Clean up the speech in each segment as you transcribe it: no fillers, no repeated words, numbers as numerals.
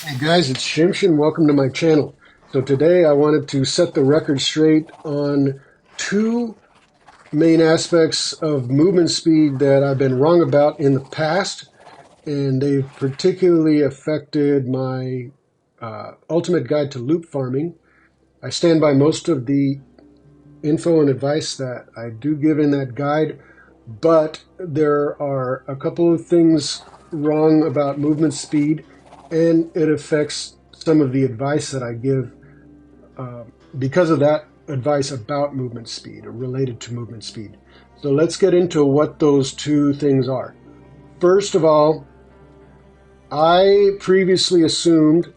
Hey guys, it's Shimshin. Welcome to my channel. So today I wanted to set the record straight on two main aspects of movement speed that I've been wrong about in the past, and they've particularly affected my ultimate guide to loop farming. I stand by most of the info and advice that I do give in that guide, but there are a couple of things wrong about movement speed, and it affects some of the advice that I give uh, because of that advice about movement speed or related to movement speed. So let's get into what those two things are. First of all, I previously assumed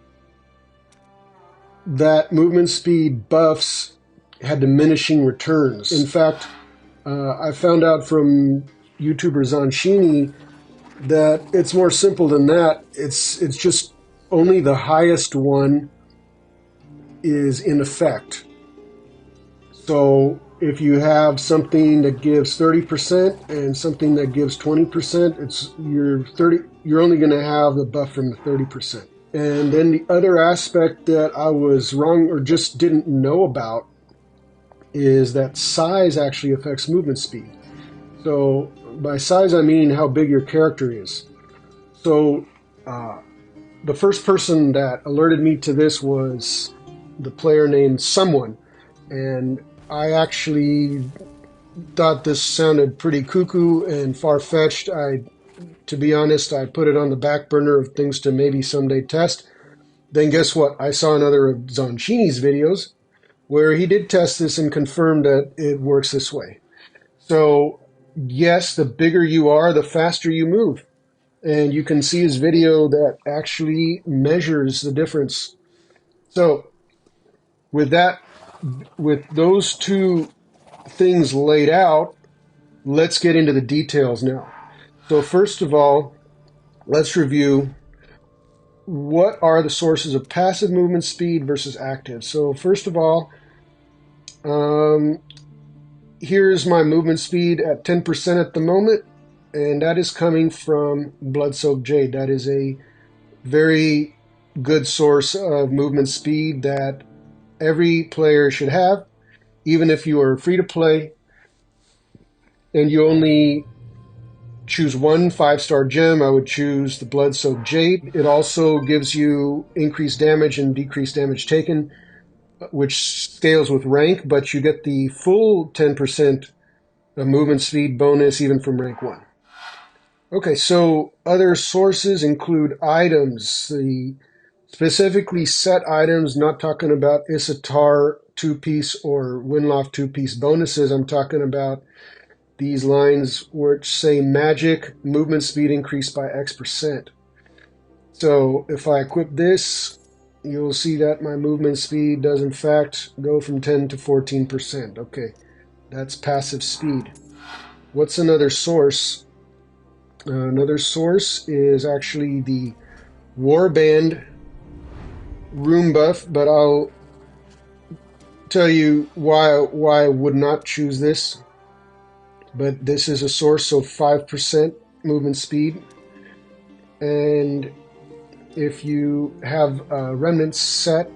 that movement speed buffs had diminishing returns. In fact, I found out from YouTuber Zanshini that it's more simple than that. It's just only the highest one is in effect. So if you have something that gives 30% and something that gives 20%, you're only going to have the buff from the 30%. And then the other aspect that I was wrong or just didn't know about is that size actually affects movement speed. So by size, I mean how big your character is. So the first person that alerted me to this was the player named Someone. And I actually thought this sounded pretty cuckoo and far-fetched. To be honest, I put it on the back burner of things to maybe someday test. Then guess what? I saw another of Zonchini's videos where he did test this and confirmed that it works this way. So yes, the bigger you are, the faster you move. And you can see his video that actually measures the difference. So with that, with those two things laid out, let's get into the details now. So first of all, let's review what are the sources of passive movement speed versus active. So first of all, um, here's my movement speed at 10% at the moment, and that is coming from Blood-Soaked Jade. That is a very good source of movement speed that every player should have, even if you are free to play and you only choose one 5-star gem. I would choose the Blood-Soaked Jade. It also gives you increased damage and decreased damage taken, which scales with rank, but you get the full 10% movement speed bonus even from rank 1. Okay, so other sources include items, the specifically set items, not talking about Issatar 2-piece or Windloft 2-piece bonuses. I'm talking about these lines which say magic movement speed increased by X%. So if I equip this, you'll see that my movement speed does in fact go from 10 to 14%. Okay, that's passive speed. What's another source? Another source is actually the Warband room buff, but I'll tell you why I would not choose this. But this is a source of 5% movement speed. And if you have a remnant set,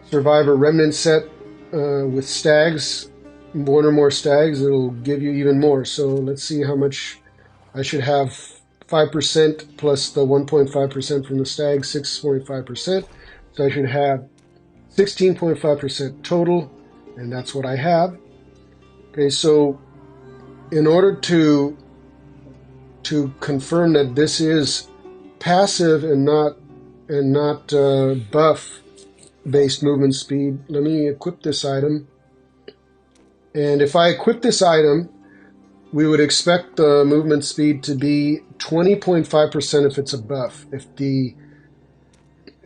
survivor remnant set with stags, one or more stags, it'll give you even more. So let's see how much I should have. 5% plus the 1.5% from the stag, 6.5%. So I should have 16.5% total, and that's what I have. Okay, so in order to confirm that this is passive and not buff based movement speed, let me equip this item. And if I equip this item, we would expect the movement speed to be 20.5% if it's a buff.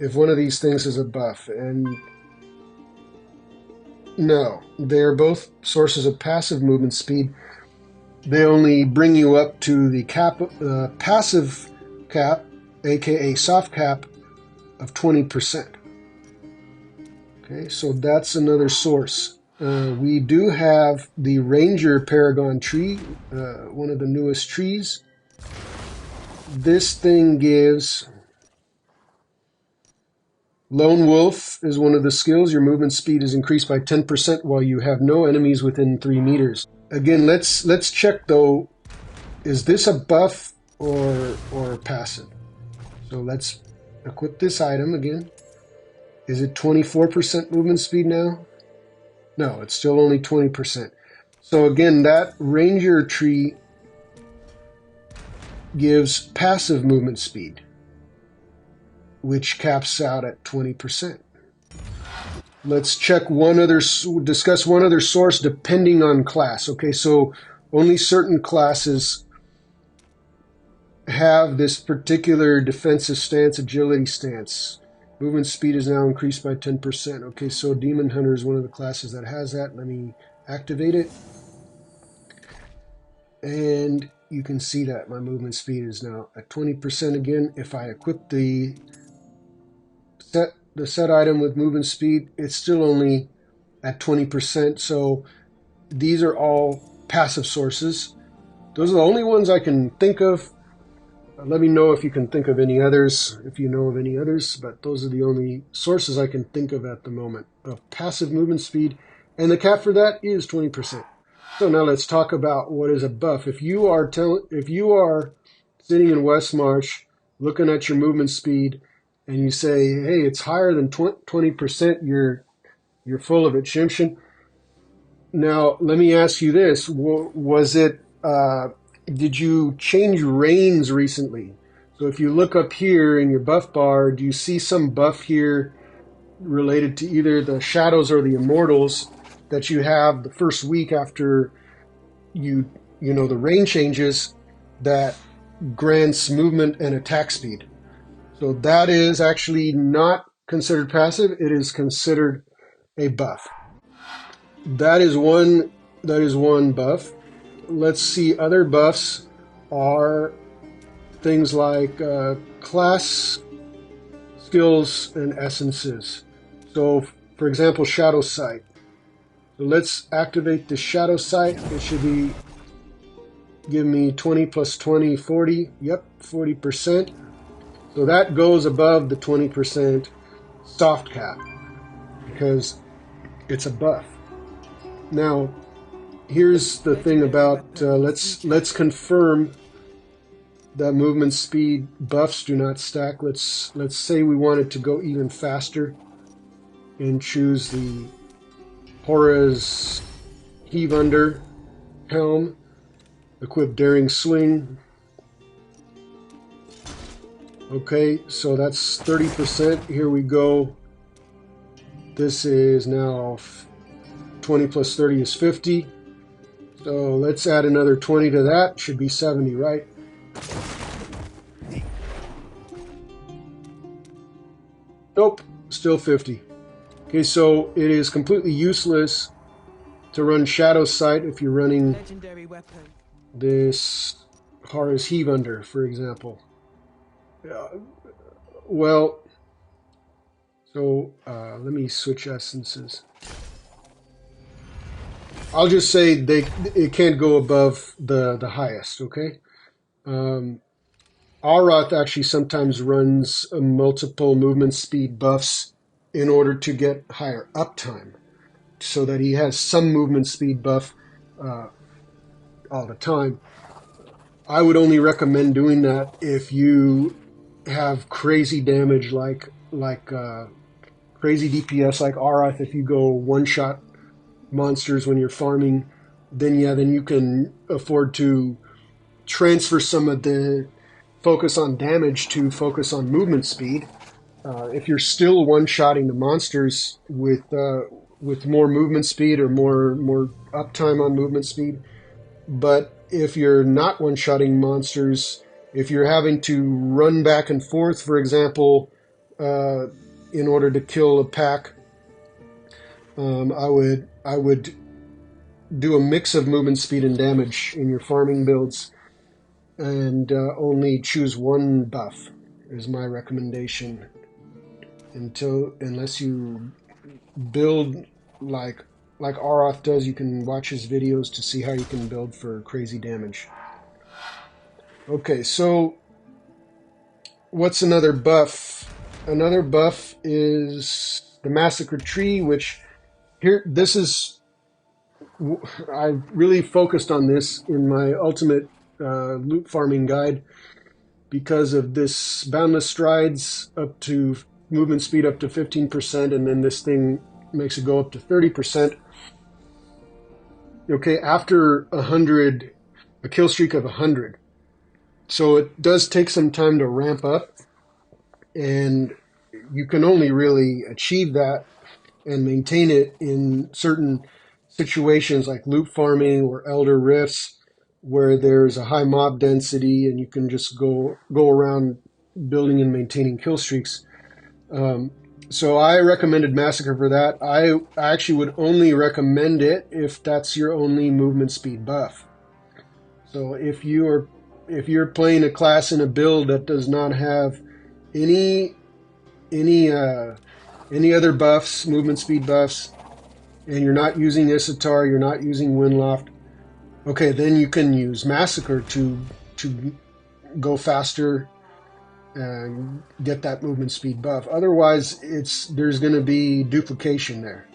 If one of these things is a buff, and no, they're both sources of passive movement speed. They only bring you up to the passive cap, aka soft cap, of 20%. Okay, so that's another source. We do have the Ranger Paragon tree, one of the newest trees. This thing gives Lone Wolf is one of the skills. Your movement speed is increased by 10% while you have no enemies within 3 meters. Again, let's check though. Is this a buff or passive? So let's equip this item again. Is it 24% movement speed now? No, it's still only 20%. So again, that ranger tree gives passive movement speed, which caps out at 20%. Let's check discuss one other source depending on class. Okay, so only certain classes have this particular defensive stance, agility stance. Movement speed is now increased by 10%. Okay, so Demon Hunter is one of the classes that has that. Let me activate it. And you can see that my movement speed is now at 20% again. If I equip the set item with movement speed, it's still only at 20%. So these are all passive sources. Those are the only ones I can think of. Let me know if you can think of any others, if you know of any others, but those are the only sources I can think of at the moment of passive movement speed, and the cap for that is 20%. So now let's talk about what is a buff. If you are sitting in West March, looking at your movement speed, and you say, hey, it's higher than 20%, you're full of it, Shimshin. Now, let me ask you this. Did you change reigns recently? So if you look up here in your buff bar, do you see some buff here related to either the shadows or the immortals that you have the first week after the reign changes that grants movement and attack speed? So that is actually not considered passive. It is considered a buff. That is one buff. Let's see, other buffs are things like class skills and essences. So, for example, Shadow Sight. So let's activate the Shadow Sight. It should be give me 20 plus 20, 40. Yep, 40%. So that goes above the 20% soft cap because it's a buff. Now, here's the thing about let's confirm that movement speed buffs do not stack. Let's say we wanted to go even faster and choose the Hora's Heave Under Helm, equip Daring Swing. Okay, so that's 30%. Here we go. This is now 20 plus 30 is 50. So let's add another 20 to that. Should be 70, right? Nope, still 50. Okay, so it is completely useless to run Shadow Sight if you're running this Horus Heave Under, for example. Let me switch essences. I'll just say it can't go above the highest, okay? Arath actually sometimes runs multiple movement speed buffs in order to get higher uptime, so that he has some movement speed buff all the time. I would only recommend doing that if you have crazy damage like crazy DPS like Arath. If you go one-shot monsters when you're farming, then you can afford to transfer some of the focus on damage to focus on movement speed. If you're still one-shotting the monsters with more movement speed or more uptime on movement speed, but if you're not one-shotting monsters, if you're having to run back and forth, for example, in order to kill a pack, I would do a mix of movement speed and damage in your farming builds, and only choose one buff is my recommendation. Unless you build like Arath does, you can watch his videos to see how you can build for crazy damage. Okay, so what's another buff? another buff is the Massacre tree, which here, this is, I really focused on this in my ultimate loot farming guide because of this boundless strides up to movement speed up to 15%, and then this thing makes it go up to 30%. Okay, after 100, a kill streak of 100. So it does take some time to ramp up, and you can only really achieve that and maintain it in certain situations like loot farming or elder rifts where there's a high mob density and you can just go around building and maintaining kill streaks. So I recommended Massacre for that. I actually would only recommend it if that's your only movement speed buff. So if you're playing a class in a build that does not have any other buffs, movement speed buffs, and you're not using Issatar, you're not using Windloft, okay, then you can use Massacre to go faster and get that movement speed buff. Otherwise, there's going to be duplication there,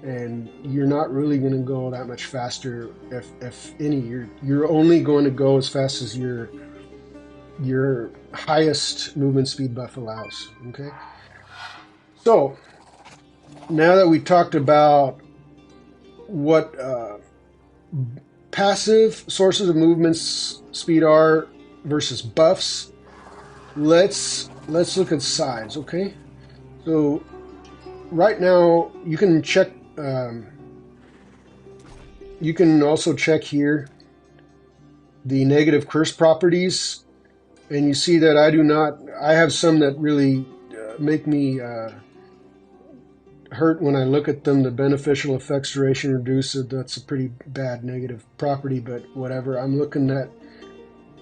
and you're not really going to go that much faster. If any, you're only going to go as fast as your highest movement speed buff allows. Okay. So now that we talked about what passive sources of movement speed are versus buffs, let's look at size. Okay, so right now you can check. You can also check here the negative curse properties, and you see that I do not. I have some that really make me hurt when I look at them. The beneficial effects duration reduced, that's a pretty bad negative property, but whatever. I'm looking at,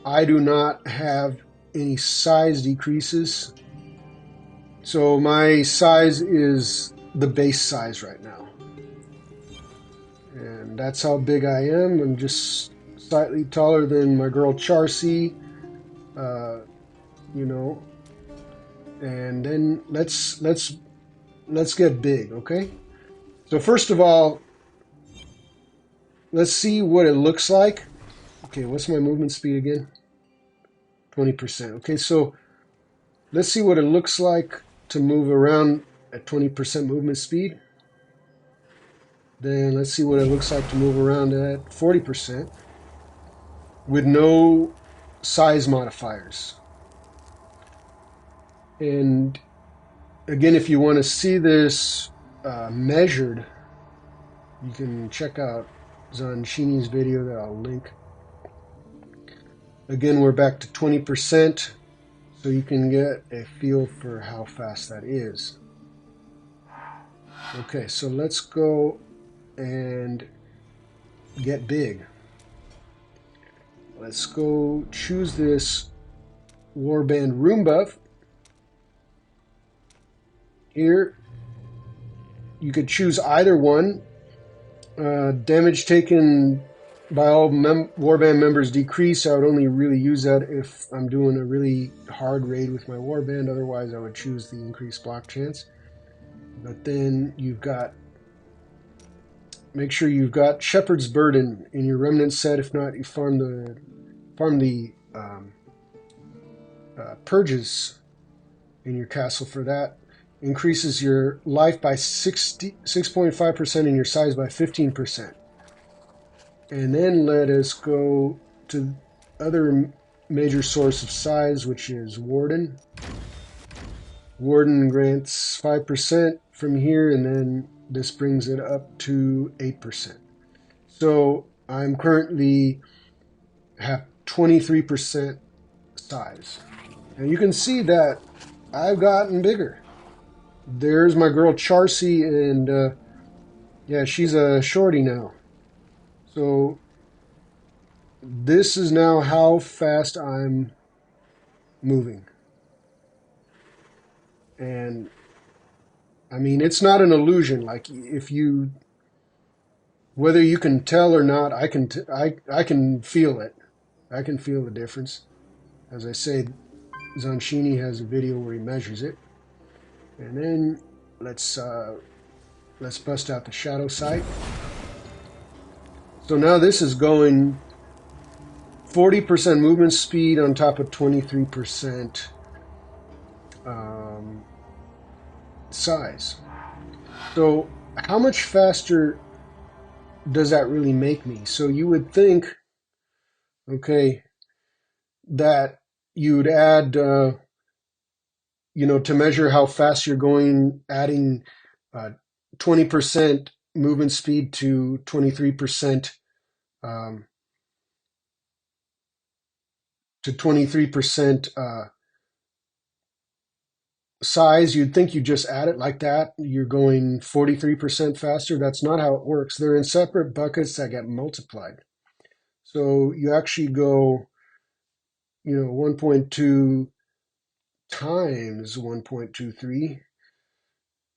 I do not have any size decreases. So my size is the base size right now. And that's how big I am. I'm just slightly taller than my girl Charcy, you know. And then let's get big, okay? So first of all, let's see what it looks like. Okay, what's my movement speed again? 20%. Okay, so let's see what it looks like to move around at 20% movement speed. Then let's see what it looks like to move around at 40% with no size modifiers. And again, if you want to see this measured, you can check out Zanshini's video that I'll link. Again, we're back to 20%, so you can get a feel for how fast that is. Okay, so let's go and get big. Let's go choose this Warband Room buff. Here, you could choose either one. Damage taken by all Warband members decrease. I would only really use that if I'm doing a really hard raid with my Warband. Otherwise, I would choose the increased block chance. But then you've got, make sure you've got Shepherd's Burden in your Remnant set. If not, you farm the Purges in your castle for that. Increases your life by 6.5% and your size by 15%. And then let us go to other major source of size, which is Warden. Warden grants 5% from here, and then this brings it up to 8%. So I'm currently have 23% size. And you can see that I've gotten bigger. There's my girl Charcy, and yeah, she's a shorty now. So this is now how fast I'm moving. And I mean, it's not an illusion. Like, if you, whether you can tell or not, I can feel it. I can feel the difference. As I say, Zanshini has a video where he measures it. And then let's bust out the shadow sight. So now this is going 40% movement speed on top of 23% size. So how much faster does that really make me? So you would think, okay, that you'd add, to measure how fast you're going, adding 20% movement speed to 23% um, 23% size. You'd think you just add it like that. You're going 43% faster. That's not how it works. They're in separate buckets that get multiplied. So you actually go, 1.2 times 1.23.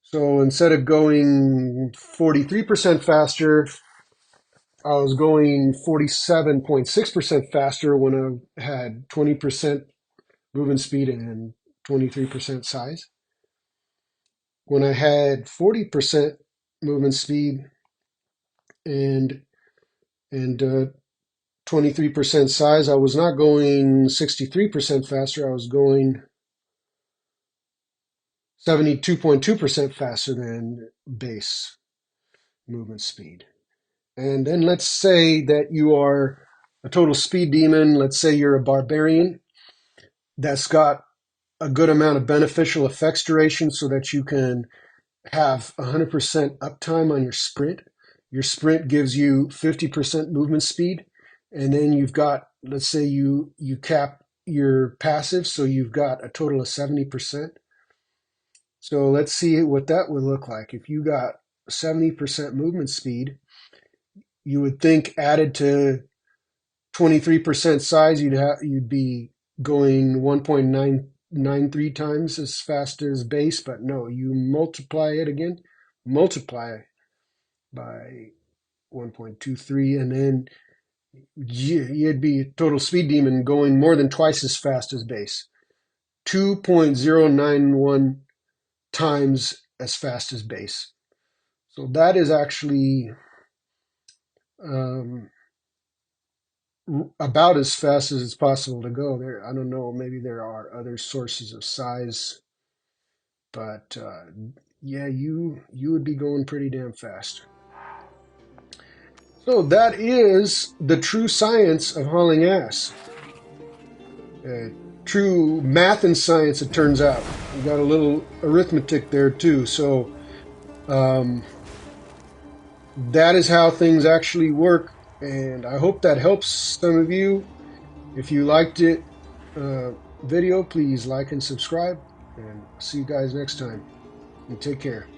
So instead of going 43% faster, I was going 47.6% faster when I had 20% movement speed and 23% size. When I had 40% movement speed and 23% size, I was not going 63% faster. I was going 72.2% faster than base movement speed. And then let's say that you are a total speed demon. Let's say you're a barbarian that's got a good amount of beneficial effects duration so that you can have 100% uptime on your sprint. Your sprint gives you 50% movement speed. And then you've got, let's say you cap your passive, so you've got a total of 70%. So let's see what that would look like. If you got 70% movement speed, you would think added to 23% size, you'd be going 1.993 times as fast as base, but no, you multiply it again, multiply by 1.23, and then you'd be a total speed demon going more than twice as fast as base, 2.091 times as fast as base. So that is actually um, about as fast as it's possible to go. There, I don't know. Maybe there are other sources of size, but yeah, you would be going pretty damn fast. So that is the true science of hauling ass. True math and science, it turns out. We got a little arithmetic there too. So that is how things actually work, and I hope that helps some of you. If you liked it, video, please like and subscribe, and I'll see you guys next time. And take care.